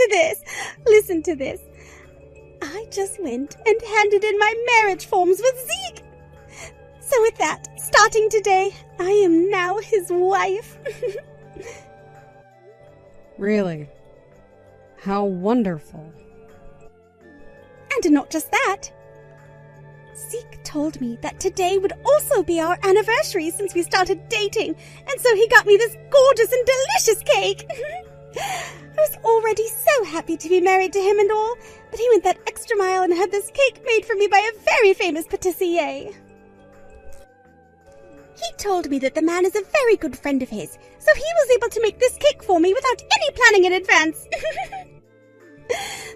to this. Listen to this. I just went and handed in my marriage forms with Zeke. So with that, starting today, I am now his wife. Really? How wonderful. And not just that. Zeke told me that today would also be our anniversary since we started dating, and so he got me this gorgeous and delicious cake. I was already so happy to be married to him and all, but he went that extra mile and had this cake made for me by a very famous patissier. He told me that the man is a very good friend of his, so he was able to make this cake for me without any planning in advance.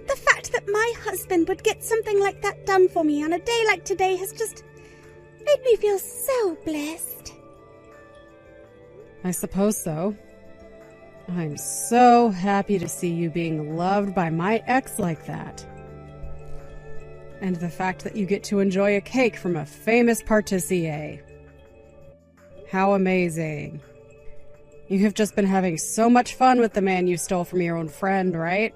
The fact that my husband would get something like that done for me on a day like today has just made me feel so blessed. I suppose so. I'm so happy to see you being loved by my ex like that. And the fact that you get to enjoy a cake from a famous patissier. How amazing. You have just been having so much fun with the man you stole from your own friend, right?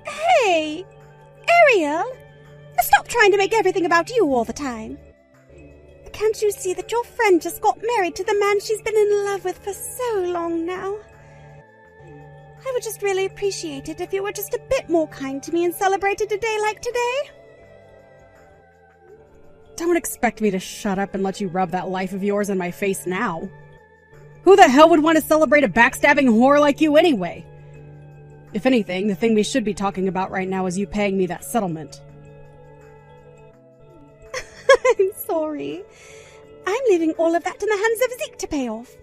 Hey, Ariel, stop trying to make everything about you all the time. Can't you see that your friend just got married to the man she's been in love with for so long now? I would just really appreciate it if you were just a bit more kind to me and celebrated a day like today. Don't expect me to shut up and let you rub that life of yours in my face now. Who the hell would want to celebrate a backstabbing whore like you anyway? If anything, the thing we should be talking about right now is you paying me that settlement. I'm sorry. I'm leaving all of that in the hands of Zeke to pay off.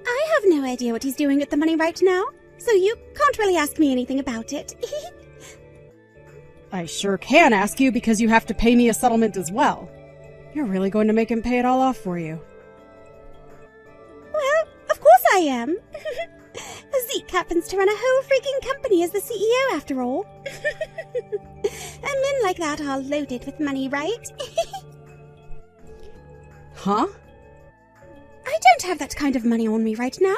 I have no idea what he's doing with the money right now, so you can't really ask me anything about it. I sure can ask you because you have to pay me a settlement as well. You're really going to make him pay it all off for you. Well, of course I am. Zeke happens to run a whole freaking company as the CEO after all. And men like that are loaded with money, right? Huh? I don't have that kind of money on me right now,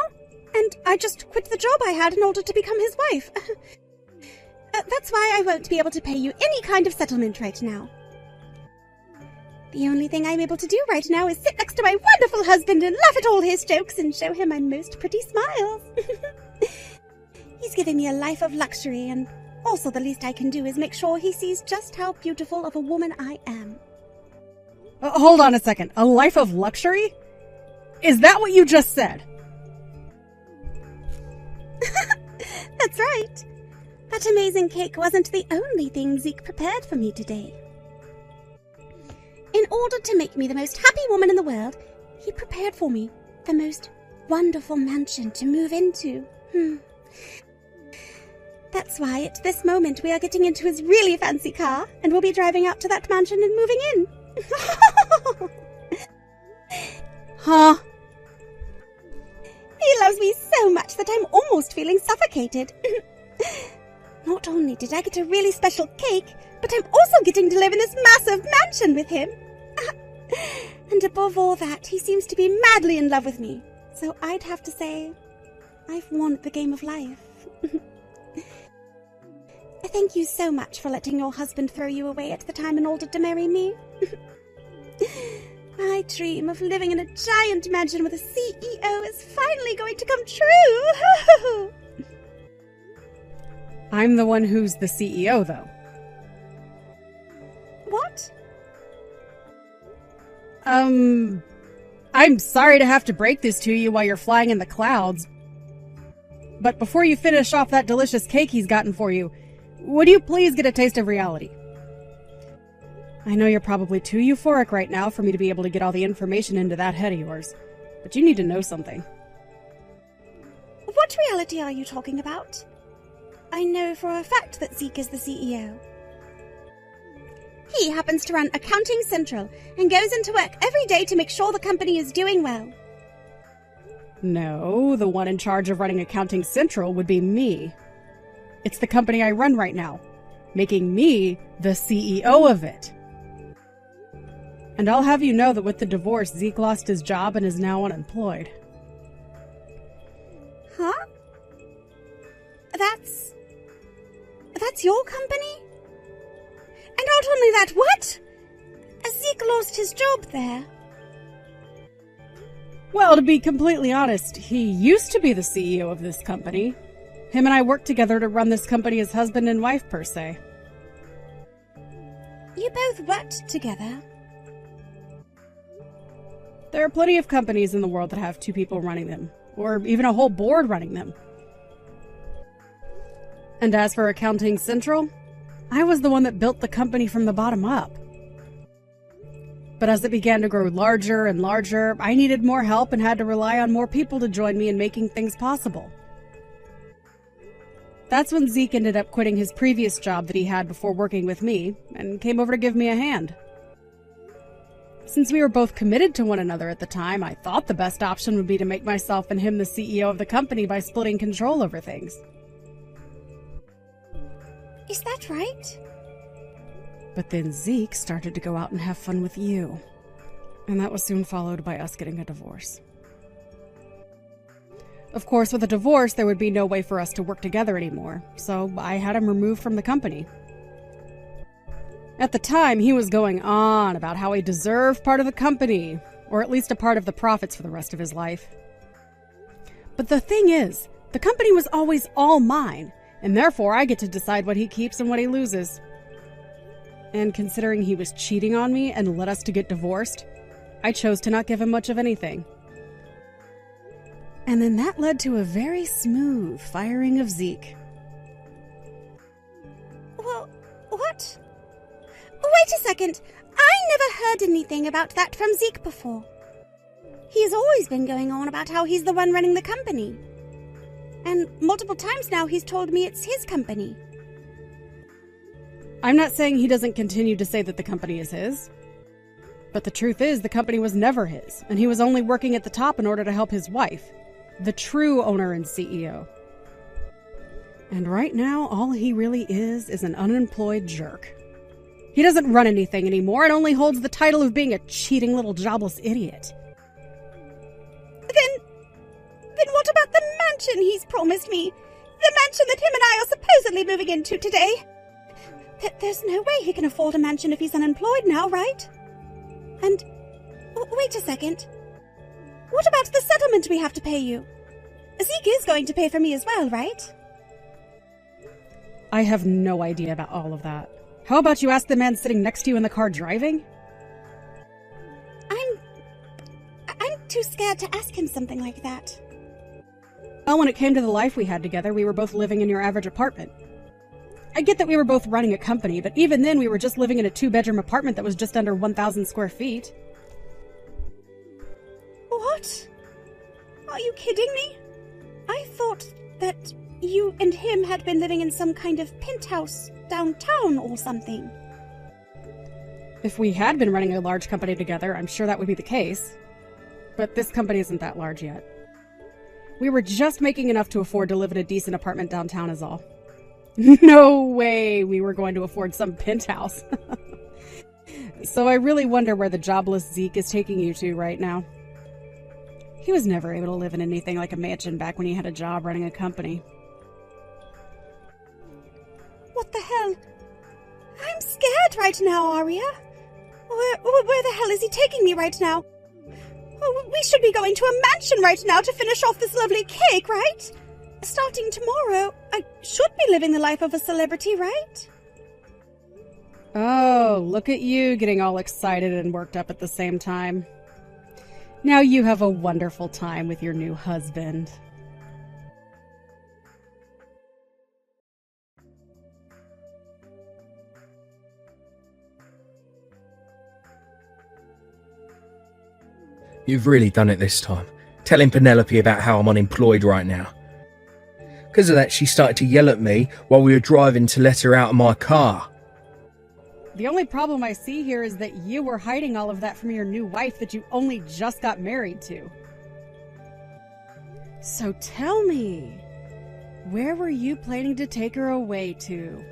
and I just quit the job I had in order to become his wife. That's why I won't be able to pay you any kind of settlement right now. The only thing I'm able to do right now is sit next to my wonderful husband and laugh at all his jokes and show him my most pretty smiles. He's giving me a life of luxury, and also the least I can do is make sure he sees just how beautiful of a woman I am. Hold on a second. A life of luxury? Is that what you just said? That's right. That amazing cake wasn't the only thing Zeke prepared for me today. In order to make me the most happy woman in the world, he prepared for me the most wonderful mansion to move into. That's why at this moment we are getting into his really fancy car, and we'll be driving out to that mansion and moving in. Huh? He loves me so much that I'm almost feeling suffocated. Not only did I get a really special cake, but I'm also getting to live in this massive mansion with him. And above all that, he seems to be madly in love with me. So I'd have to say, I've won at the game of life. Thank you so much for letting your husband throw you away at the time in order to marry me. My dream of living in a giant mansion with a CEO is finally going to come true. I'm the one who's the CEO, though. What? I'm sorry to have to break this to you while you're flying in the clouds. But before you finish off that delicious cake he's gotten for you, would you please get a taste of reality? I know you're probably too euphoric right now for me to be able to get all the information into that head of yours, but you need to know something. What reality are you talking about? I know for a fact that Zeke is the CEO. He happens to run Accounting Central and goes into work every day to make sure the company is doing well. No, the one in charge of running Accounting Central would be me. It's the company I run right now, making me the CEO of it. And I'll have you know that with the divorce, Zeke lost his job and is now unemployed. Huh? That's your company? And not only that, what? Zeke lost his job there. Well, to be completely honest, he used to be the CEO of this company. Him and I worked together to run this company as husband and wife, per se. You both worked together? There are plenty of companies in the world that have two people running them, or even a whole board running them. And as for Accounting Central, I was the one that built the company from the bottom up. But as it began to grow larger and larger, I needed more help and had to rely on more people to join me in making things possible. That's when Zeke ended up quitting his previous job that he had before working with me and came over to give me a hand. Since we were both committed to one another at the time, I thought the best option would be to make myself and him the CEO of the company by splitting control over things. Is that right? But then Zeke started to go out and have fun with you. And that was soon followed by us getting a divorce. Of course, with a divorce, there would be no way for us to work together anymore, so I had him removed from the company. At the time, he was going on about how he deserved part of the company, or at least a part of the profits for the rest of his life. But the thing is, the company was always all mine, and therefore I get to decide what he keeps and what he loses. And considering he was cheating on me and led us to get divorced, I chose to not give him much of anything. And then that led to a very smooth firing of Zeke. Well, what? Wait a second. I never heard anything about that from Zeke before. He's always been going on about how he's the one running the company. And multiple times now he's told me it's his company. I'm not saying he doesn't continue to say that the company is his. But the truth is, the company was never his, and he was only working at the top in order to help his wife, the true owner and CEO. And right now, all he really is an unemployed jerk. He doesn't run anything anymore and only holds the title of being a cheating little jobless idiot. Then what about the mansion he's promised me? The mansion that him and I are supposedly moving into today? There's no way he can afford a mansion if he's unemployed now, right? And wait a second. What about the settlement we have to pay you? Zeke is going to pay for me as well, right? I have no idea about all of that. How about you ask the man sitting next to you in the car driving? I'm too scared to ask him something like that. Well, when it came to the life we had together, we were both living in your average apartment. I get that we were both running a company, but even then we were just living in a 2-bedroom apartment that was just under 1,000 square feet. What? Are you kidding me? I thought that you and him had been living in some kind of penthouse downtown or something. If we had been running a large company together, I'm sure that would be the case. But this company isn't that large yet. We were just making enough to afford to live in a decent apartment downtown is all. No way we were going to afford some penthouse. So I really wonder where the jobless Zeke is taking you to right now. He was never able to live in anything like a mansion back when he had a job running a company. What the hell? I'm scared right now, Arya. Where the hell is he taking me right now? Oh, we should be going to a mansion right now to finish off this lovely cake, right? Starting tomorrow, I should be living the life of a celebrity, right? Oh, look at you getting all excited and worked up at the same time. Now you have a wonderful time with your new husband. You've really done it this time, telling Penelope about how I'm unemployed right now. Because of that, she started to yell at me while we were driving to let her out of my car. The only problem I see here is that you were hiding all of that from your new wife that you only just got married to. So tell me, where were you planning to take her away to?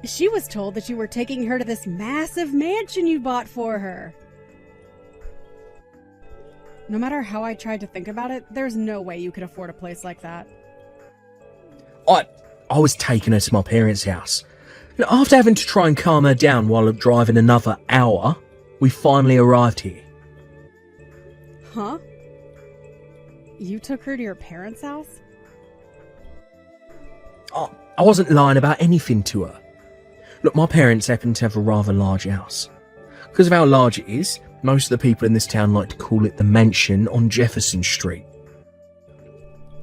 She was told that you were taking her to this massive mansion you bought for her. No matter how I tried to think about it, there's no way you could afford a place like that. I was taking her to my parents' house. After having to try and calm her down while driving another hour, we finally arrived here. Huh? You took her to your parents' house? I wasn't lying about anything to her. Look, my parents happen to have a rather large house. Because of how large it is, most of the people in this town like to call it the mansion on Jefferson Street.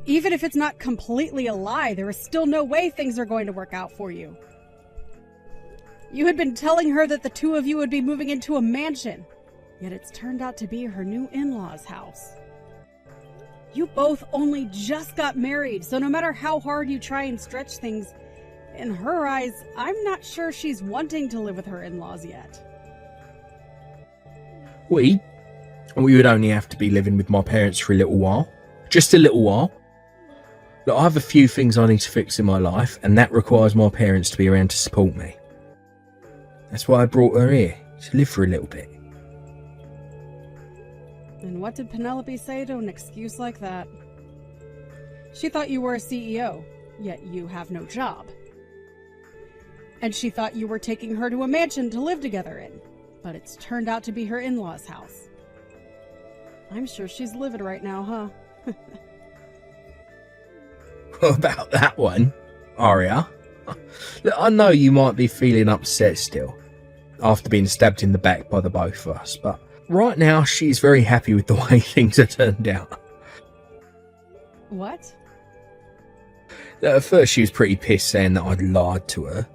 Even if it's not completely a lie, there is still no way things are going to work out for you. You had been telling her that the two of you would be moving into a mansion, yet it's turned out to be her new in-laws' house. You both only just got married, so no matter how hard you try and stretch things, in her eyes, I'm not sure she's wanting to live with her in-laws yet. We would only have to be living with my parents for a little while. Just a little while. Look, I have a few things I need to fix in my life, and that requires my parents to be around to support me. That's why I brought her here, to live for a little bit. And what did Penelope say to an excuse like that? She thought you were a CEO, yet you have no job. And she thought you were taking her to a mansion to live together in, but it's turned out to be her in-laws' house. I'm sure she's livid right now, huh? About that one, Aria. Look, I know you might be feeling upset still, after being stabbed in the back by the both of us, but right now she's very happy with the way things have turned out. What? At first she was pretty pissed saying that I'd lied to her,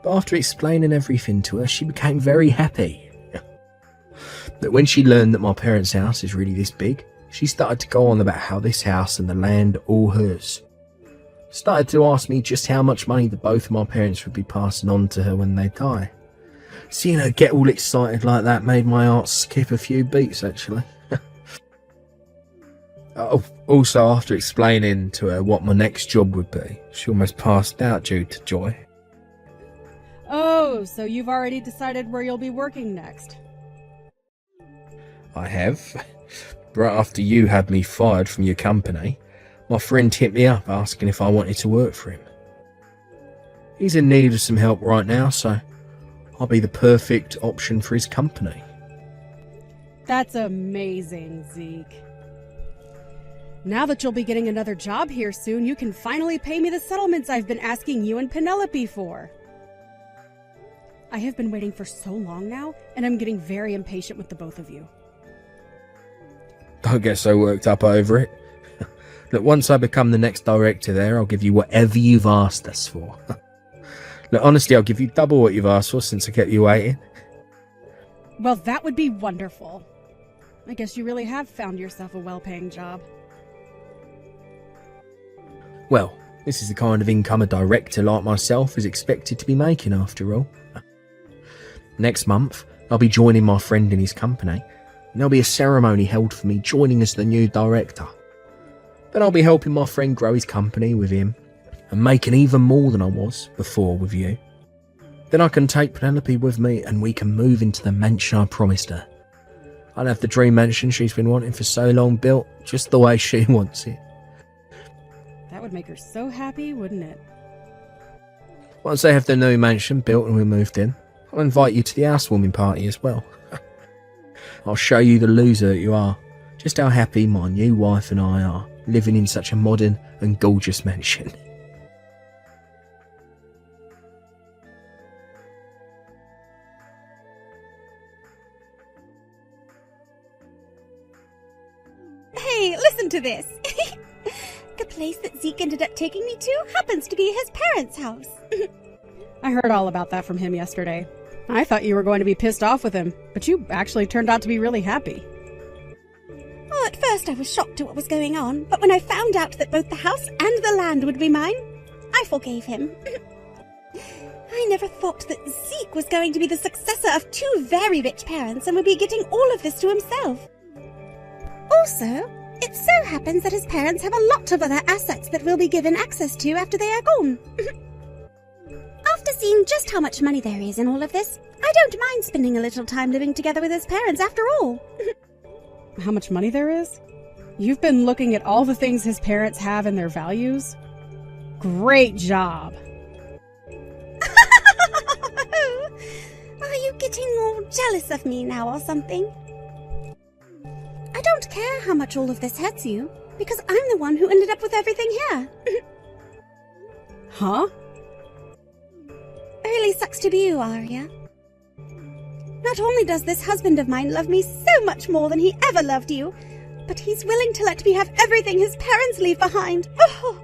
but after explaining everything to her, she became very happy. That when she learned that my parents' house is really this big, she started to go on about how this house and the land are all hers. Started to ask me just how much money the both of my parents would be passing on to her when they die. Seeing her get all excited like that made my heart skip a few beats, actually. Also, after explaining to her what my next job would be, she almost passed out due to joy. Oh, so you've already decided where you'll be working next? I have. Right after you had me fired from your company, my friend hit me up asking if I wanted to work for him. He's in need of some help right now, so I'll be the perfect option for his company. That's amazing, Zeke. Now that you'll be getting another job here soon, you can finally pay me the settlements I've been asking you and Penelope for. I have been waiting for so long now, and I'm getting very impatient with the both of you. Don't get so worked up over it. Look, once I become the next director there, I'll give you whatever you've asked us for. Look, honestly, I'll give you double what you've asked for since I kept you waiting. Well, that would be wonderful. I guess you really have found yourself a well-paying job. Well, this is the kind of income a director like myself is expected to be making after all. Next month, I'll be joining my friend in his company, and there'll be a ceremony held for me joining as the new director. Then I'll be helping my friend grow his company with him, and making even more than I was before with you. Then I can take Penelope with me and we can move into the mansion I promised her. I'll have the dream mansion she's been wanting for so long built just the way she wants it. That would make her so happy, wouldn't it? Once they have the new mansion built and we moved in, I'll invite you to the housewarming party as well. I'll show you the loser that you are, just how happy my new wife and I are living in such a modern and gorgeous mansion. Hey, listen to this. The place that Zeke ended up taking me to happens to be his parents' house. I heard all about that from him yesterday. I thought you were going to be pissed off with him, but you actually turned out to be really happy. Oh, at first I was shocked at what was going on, but when I found out that both the house and the land would be mine, I forgave him. I never thought that Zeke was going to be the successor of two very rich parents and would be getting all of this to himself. Also, it so happens that his parents have a lot of other assets that we'll be given access to after they are gone. After seeing just how much money there is in all of this, I don't mind spending a little time living together with his parents after all. how much money there is? You've been looking at all the things his parents have and their values? Great job. Are you getting all jealous of me now or something? I don't care how much all of this hurts you, because I'm the one who ended up with everything here. Huh? Really sucks to be you, Arya. Not only does this husband of mine love me so much more than he ever loved you, but he's willing to let me have everything his parents leave behind. Oh,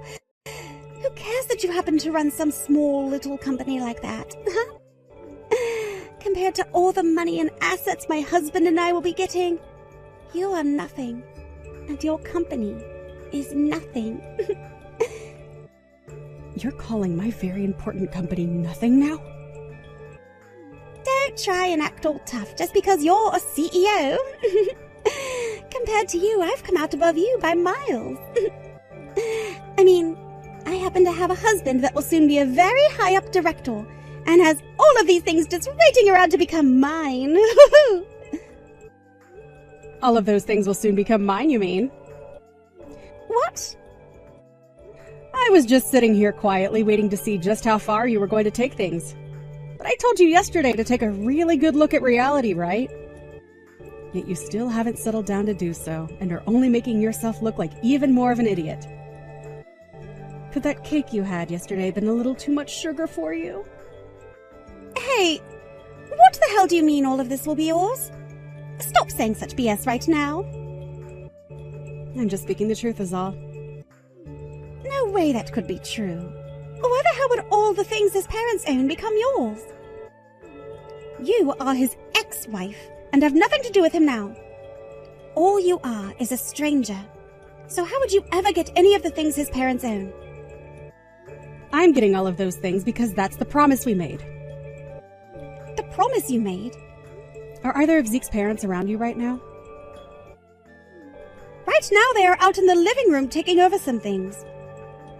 who cares that you happen to run some small little company like that? Compared to all the money and assets my husband and I will be getting, you are nothing, and your company is nothing. You're calling my very important company nothing now? Don't try and act all tough just because you're a CEO. Compared to you, I've come out above you by miles. I mean, I happen to have a husband that will soon be a very high-up director and has all of these things just waiting around to become mine. All of those things will soon become mine, you mean? What? I was just sitting here quietly waiting to see just how far you were going to take things. But I told you yesterday to take a really good look at reality, right? Yet you still haven't settled down to do so, and are only making yourself look like even more of an idiot. Could that cake you had yesterday been a little too much sugar for you? Hey, what the hell do you mean all of this will be yours? Stop saying such BS right now. I'm just speaking the truth is all. No way that could be true. Why the hell would all the things his parents own become yours? You are his ex-wife and have nothing to do with him now. All you are is a stranger. So how would you ever get any of the things his parents own? I'm getting all of those things because that's the promise we made. The promise you made? Are either of Zeke's parents around you right now? Right now they are out in the living room taking over some things.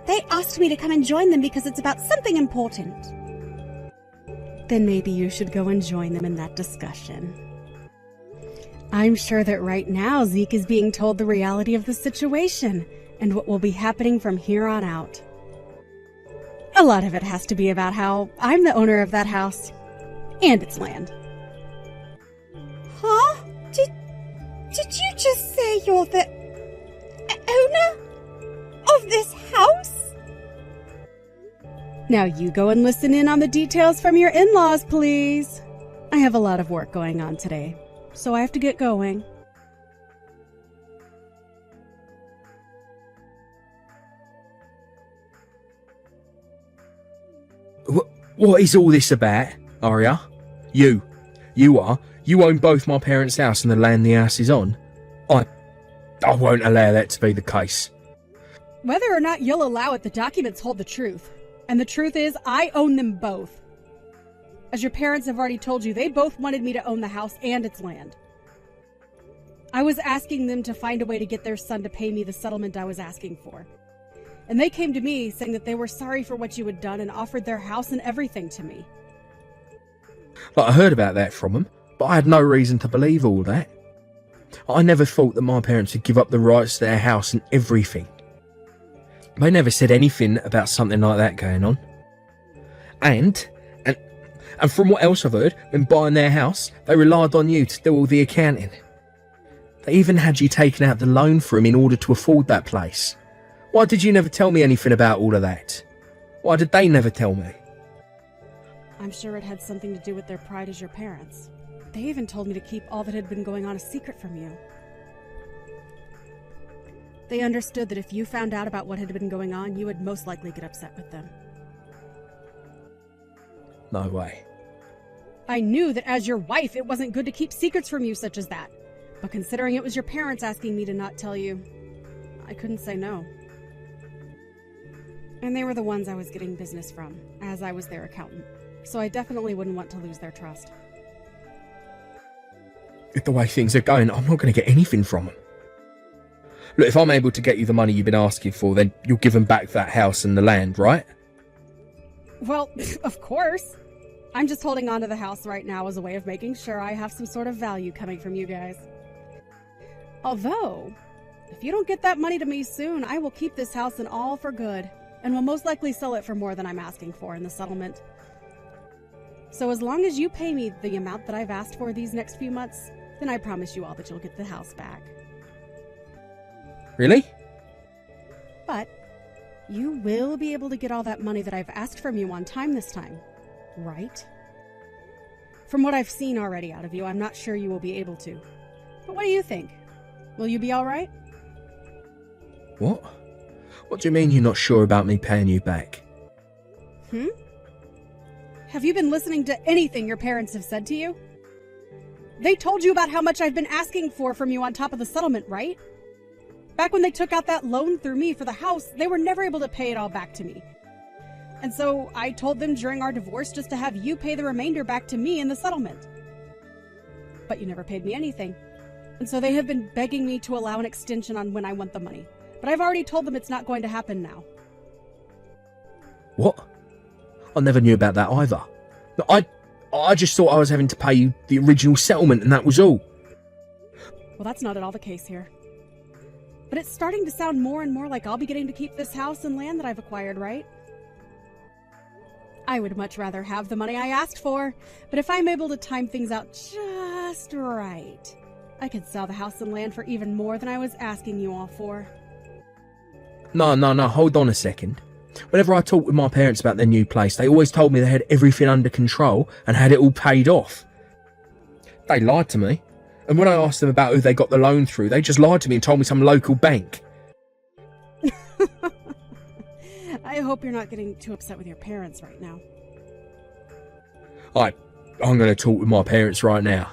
They asked me to come and join them because it's about something important. Then maybe you should go and join them in that discussion. I'm sure that right now Zeke is being told the reality of the situation and what will be happening from here on out. A lot of it has to be about how I'm the owner of that house and its land. Huh? Did you just say you're the owner of this house? Now you go and listen in on the details from your in-laws, please. I have a lot of work going on today, so I have to get going. What is all this about, Arya? You own both my parents' house and the land the house is on. I won't allow that to be the case. Whether or not you'll allow it, the documents hold the truth. And the truth is, I own them both. As your parents have already told you, they both wanted me to own the house and its land. I was asking them to find a way to get their son to pay me the settlement I was asking for. And they came to me saying that they were sorry for what you had done and offered their house and everything to me. I heard about that from them, but I had no reason to believe all that. I never thought that my parents would give up the rights to their house and everything. They never said anything about something like that going on. And from what else I've heard, when buying their house, they relied on you to do all the accounting. They even had you taking out the loan for them in order to afford that place. Why did you never tell me anything about all of that? Why did they never tell me? I'm sure it had something to do with their pride as your parents. They even told me to keep all that had been going on a secret from you. They understood that if you found out about what had been going on, you would most likely get upset with them. No way. I knew that as your wife, it wasn't good to keep secrets from you such as that. But considering it was your parents asking me to not tell you, I couldn't say no. And they were the ones I was getting business from, as I was their accountant. So I definitely wouldn't want to lose their trust. With the way things are going, I'm not going to get anything from them. Look, if I'm able to get you the money you've been asking for, then you'll give them back that house and the land, right? Well, of course. I'm just holding on to the house right now as a way of making sure I have some sort of value coming from you guys. Although, if you don't get that money to me soon, I will keep this house and all for good, and will most likely sell it for more than I'm asking for in the settlement. So as long as you pay me the amount that I've asked for these next few months, then I promise you all that you'll get the house back. Really? But you will be able to get all that money that I've asked from you on time this time, right? From what I've seen already out of you, I'm not sure you will be able to. But what do you think? Will you be all right? What? What do you mean you're not sure about me paying you back? Have you been listening to anything your parents have said to you? They told you about how much I've been asking for from you on top of the settlement, right? Back when they took out that loan through me for the house, they were never able to pay it all back to me. And so I told them during our divorce just to have you pay the remainder back to me in the settlement. But you never paid me anything. And so they have been begging me to allow an extension on when I want the money. But I've already told them it's not going to happen now. What? I never knew about that either. I just thought I was having to pay you the original settlement and that was all. Well, that's not at all the case here. But it's starting to sound more and more like I'll be getting to keep this house and land that I've acquired, right? I would much rather have the money I asked for, but if I'm able to time things out just right, I could sell the house and land for even more than I was asking you all for. No, hold on a second. Whenever I talked with my parents about their new place, they always told me they had everything under control and had it all paid off. They lied to me. And when I asked them about who they got the loan through, they just lied to me and told me some local bank. I hope you're not getting too upset with your parents right now. I'm going to talk with my parents right now.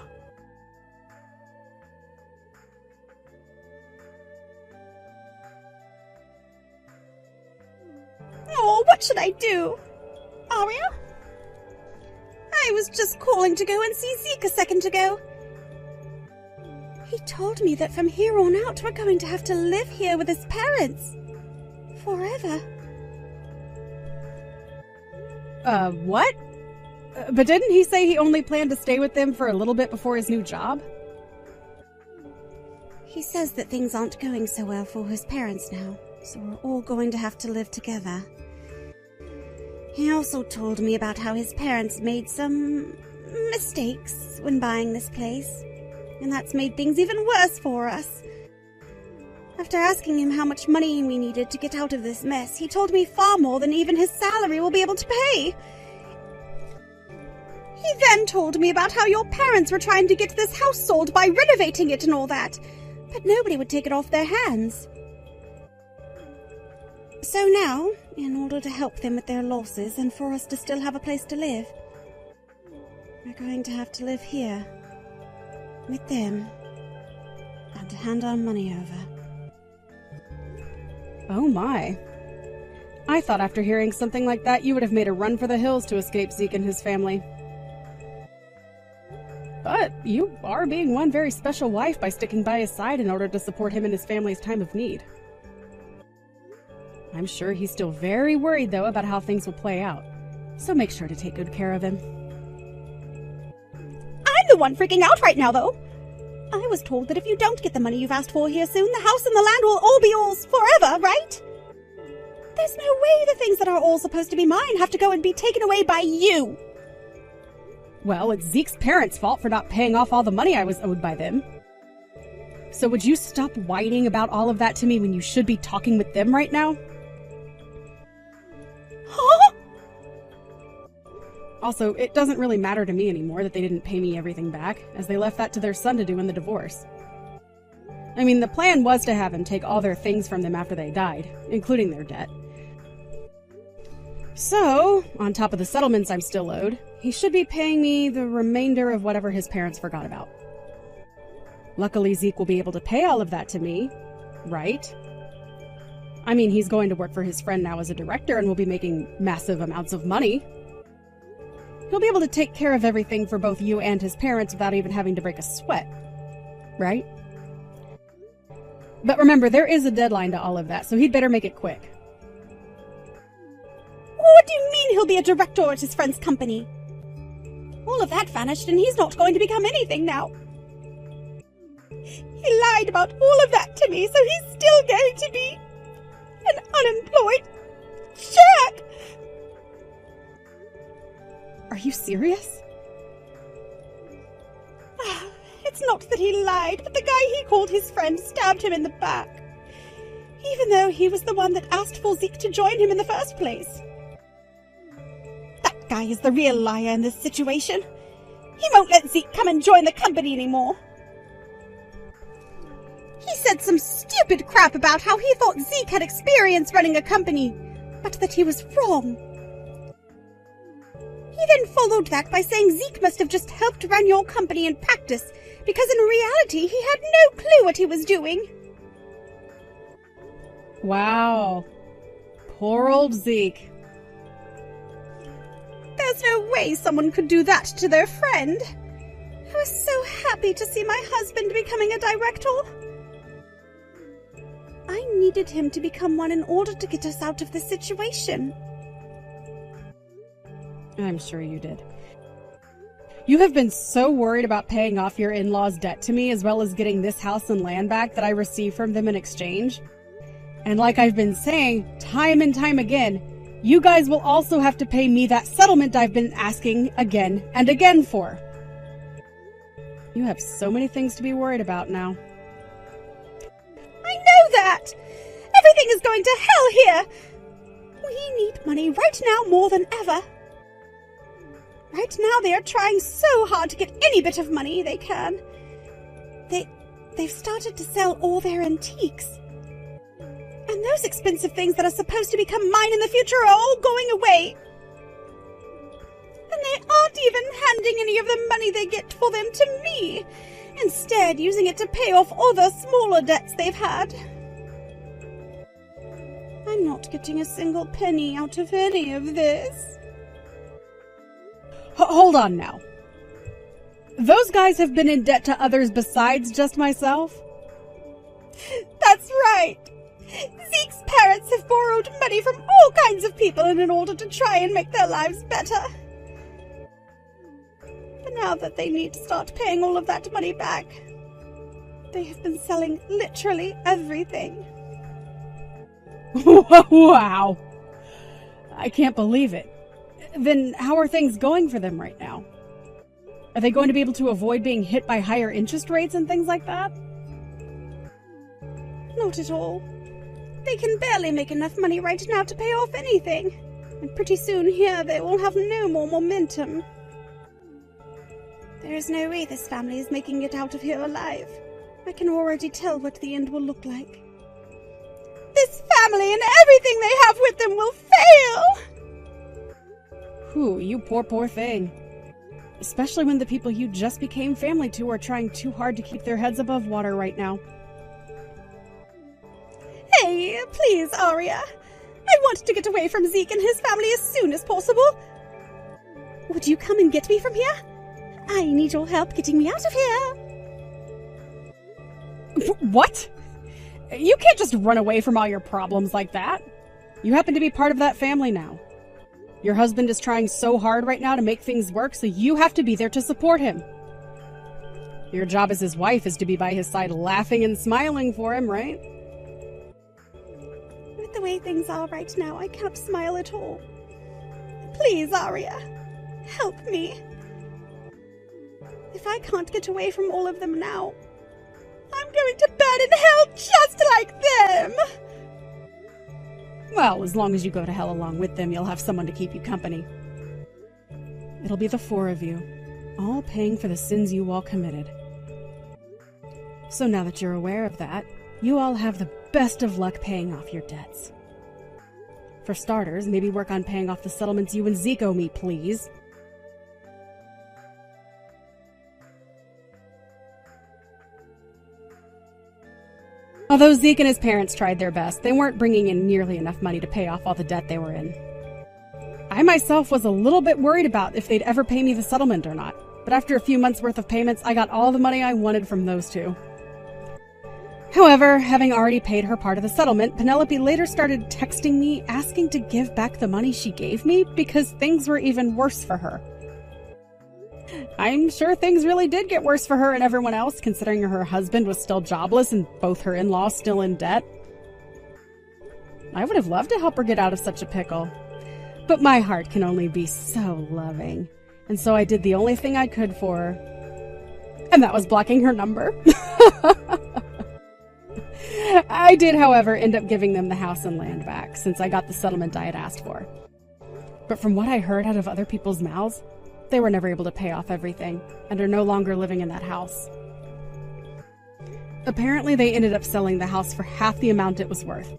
Oh, what should I do? Arya? I was just calling to go and see Zeke a second ago. He told me that from here on out we're going to have to live here with his parents. Forever. What? But didn't he say he only planned to stay with them for a little bit before his new job? He says that things aren't going so well for his parents now, so we're all going to have to live together. He also told me about how his parents made some mistakes when buying this place, and that's made things even worse for us. After asking him how much money we needed to get out of this mess, he told me far more than even his salary will be able to pay. He then told me about how your parents were trying to get this house sold by renovating it and all that, but nobody would take it off their hands. So now, in order to help them with their losses and for us to still have a place to live, we're going to have to live here, with them, and to hand our money over. Oh my. I thought after hearing something like that you would have made a run for the hills to escape Zeke and his family. But you are being one very special wife by sticking by his side in order to support him in his family's time of need. I'm sure he's still very worried, though, about how things will play out. So make sure to take good care of him. I'm the one freaking out right now, though. I was told that if you don't get the money you've asked for here soon, the house and the land will all be yours forever, right? There's no way the things that are all supposed to be mine have to go and be taken away by you. Well, it's Zeke's parents' fault for not paying off all the money I was owed by them. So would you stop whining about all of that to me when you should be talking with them right now? Huh? Also, it doesn't really matter to me anymore that they didn't pay me everything back, as they left that to their son to do in the divorce. I mean, the plan was to have him take all their things from them after they died, including their debt. So, on top of the settlements I'm still owed, he should be paying me the remainder of whatever his parents forgot about. Luckily, Zeke will be able to pay all of that to me, right? I mean, he's going to work for his friend now as a director and will be making massive amounts of money. He'll be able to take care of everything for both you and his parents without even having to break a sweat, right? But remember, there is a deadline to all of that, so he'd better make it quick. What do you mean he'll be a director at his friend's company? All of that vanished and he's not going to become anything now. He lied about all of that to me, so he's still going to be an unemployed jerk. Are you serious? It's not that he lied, but the guy he called his friend stabbed him in the back, even though he was the one that asked for Zeke to join him in the first place. That guy is the real liar in this situation. He won't let Zeke come and join the company anymore. He said some stupid crap about how he thought Zeke had experience running a company, but that he was wrong. He then followed that by saying Zeke must have just helped run your company in practice, because in reality he had no clue what he was doing. Wow. Poor old Zeke. There's no way someone could do that to their friend. I was so happy to see my husband becoming a director. I needed him to become one in order to get us out of this situation. I'm sure you did. You have been so worried about paying off your in-laws' debt to me, as well as getting this house and land back that I received from them in exchange. And like I've been saying time and time again, you guys will also have to pay me that settlement I've been asking again and again for. You have so many things to be worried about now. I know that! Everything is going to hell here! We need money right now more than ever. Right now they are trying so hard to get any bit of money they can. They've started to sell all their antiques. And those expensive things that are supposed to become mine in the future are all going away. And they aren't even handing any of the money they get for them to me, instead using it to pay off other smaller debts they've had. I'm not getting a single penny out of any of this. Hold on now. Those guys have been in debt to others besides just myself? That's right. Zeke's parents have borrowed money from all kinds of people in order to try and make their lives better. But now that they need to start paying all of that money back, they have been selling literally everything. Wow. I can't believe it. Then how are things going for them right now? Are they going to be able to avoid being hit by higher interest rates and things like that? Not at all. They can barely make enough money right now to pay off anything. And pretty soon here they will have no more momentum. There is no way this family is making it out of here alive. I can already tell what the end will look like. This family and everything they have with them will fail! Whew, you poor thing. Especially when the people you just became family to are trying too hard to keep their heads above water right now. Hey, please, Arya. I want to get away from Zeke and his family as soon as possible. Would you come and get me from here? I need your help getting me out of here. What? You can't just run away from all your problems like that. You happen to be part of that family now. Your husband is trying so hard right now to make things work, so you have to be there to support him. Your job as his wife is to be by his side laughing and smiling for him, right? With the way things are right now, I can't smile at all. Please, Arya, help me. If I can't get away from all of them now, I'm going to burn in hell just like them! Well, as long as you go to hell along with them, you'll have someone to keep you company. It'll be the four of you, all paying for the sins you all committed. So now that you're aware of that, you all have the best of luck paying off your debts. For starters, maybe work on paying off the settlements you and Zeke owe me, please. Although Zeke and his parents tried their best, they weren't bringing in nearly enough money to pay off all the debt they were in. I myself was a little bit worried about if they'd ever pay me the settlement or not, but after a few months' worth of payments, I got all the money I wanted from those two. However, having already paid her part of the settlement, Penelope later started texting me asking to give back the money she gave me because things were even worse for her. I'm sure things really did get worse for her and everyone else, considering her husband was still jobless and both her in-laws still in debt. I would have loved to help her get out of such a pickle. But my heart can only be so loving. And so I did the only thing I could for her. And that was blocking her number. I did, however, end up giving them the house and land back, since I got the settlement I had asked for. But from what I heard out of other people's mouths, they were never able to pay off everything, and are no longer living in that house. Apparently they ended up selling the house for half the amount it was worth.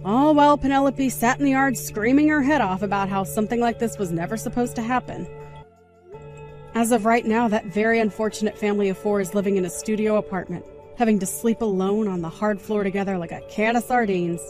All while Penelope sat in the yard screaming her head off about how something like this was never supposed to happen. As of right now, that very unfortunate family of 4 is living in a studio apartment, having to sleep alone on the hard floor together like a can of sardines.